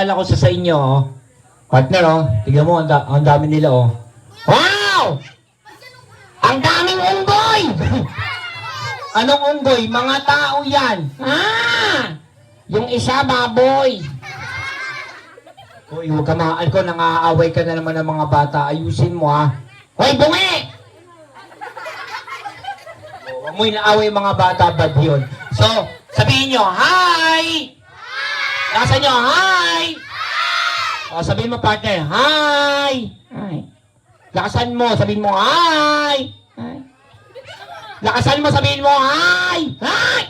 Alam ko sa inyo, oh. Partner, oh. Tignan mo, ang dami nila, oh. Wow! Ang daming unggoy! Anong unggoy? Mga tao yan. Yung isa, baboy. Uy, huwag ka maaan ko, nangaaway ka na naman ng mga bata. Ayusin mo, ha? Hoy, bungi! Huwag mo inaaway yung mga bata, bad yun. So, sabihin nyo, hi! Nasa nyo, hi! O, sabihin mo, partner, hi! Hi. Lakasan mo, sabihin mo, hi! Hi. Lakasan mo, sabihin mo, hi! Hi!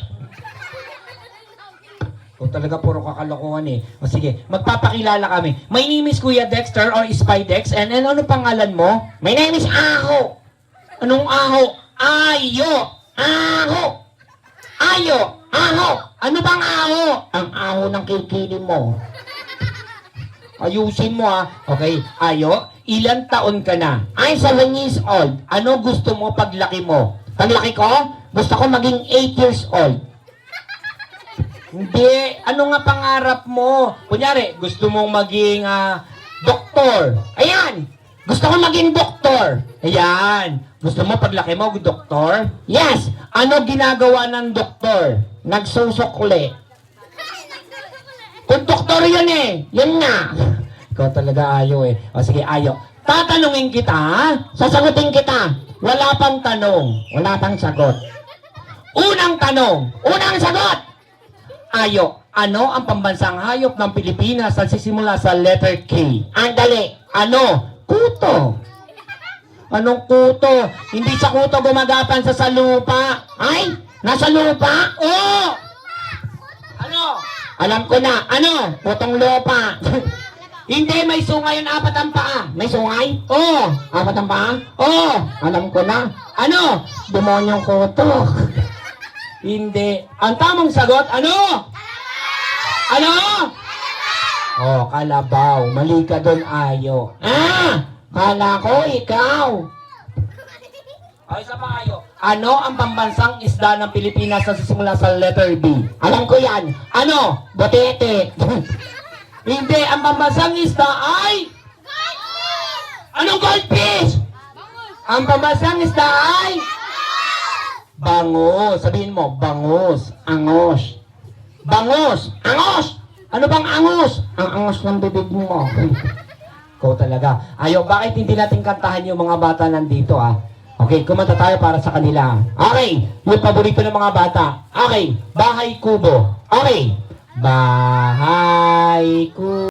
O, talaga puro kakalokohan eh. O, sige, magpapakilala kami. My name is Kuya Dexter or Spydex. And ano pangalan mo? My name is Aho. Anong Aho? Ayo! Aho! Ayo! Aho! Ano bang aho? Ang aho ng kilikili mo. Ayusin mo, ha. Okay, ayo. Ilan taon ka na? I'm 7 years old. Ano gusto mo paglaki mo? Paglaki ko, gusto ko maging 8 years old. Hindi. Ano nga pangarap mo? Kunyari, gusto mong maging doktor. Ayan. Gusto ko maging doktor. Ayan. Gusto mo paglaki mo, doktor? Yes. Ano ginagawa ng doktor? Nagsusukli. Kung doktor yun eh. Yun nga. Ikaw talaga ayo eh. O sige, ayo. Tatanungin kita, ha? Sasagutin kita. Wala pang tanong. Wala pang sagot. Unang tanong. Unang sagot. Ayo. Ano ang pambansang hayop ng Pilipinas na nagsisimula sa letter K? Ang dali. Ano? Kuto. Anong kuto? Hindi sa kuto gumagapan sa lupa. Ay? Nasa lupa? Oo! Ano? Alam ko na. Ano? Putong lupa. Hindi, may sungay yung 4 ang paa. May sungay? Oo. 4 ang paa? Oo. Alam ko na. Ano? Demonyong kuto. Hindi. Ang tamang sagot, ano? Ano? Oh, kalabaw. Mali ka doon, ayo. Kala ko, ikaw. Ay, sa ayo. Ano ang pambansang isda ng Pilipinas na sisimula sa letter B? Alam ko yan. Ano? Botete. Hindi, ang pambansang isda ay... Anong goldfish? Ang pambansang isda ay... Bangus. Sabihin mo, bangus. Angos. Bangus. Angos. Ano bang angos? Ang angos ng bibig mo. Ikaw talaga. Ayo, bakit hindi natin kantahan yung mga bata nandito, ah? Okay, kumanta tayo para sa kanila. Okay, yung paborito ng mga bata. Okay, bahay kubo. Okay, bahay kubo.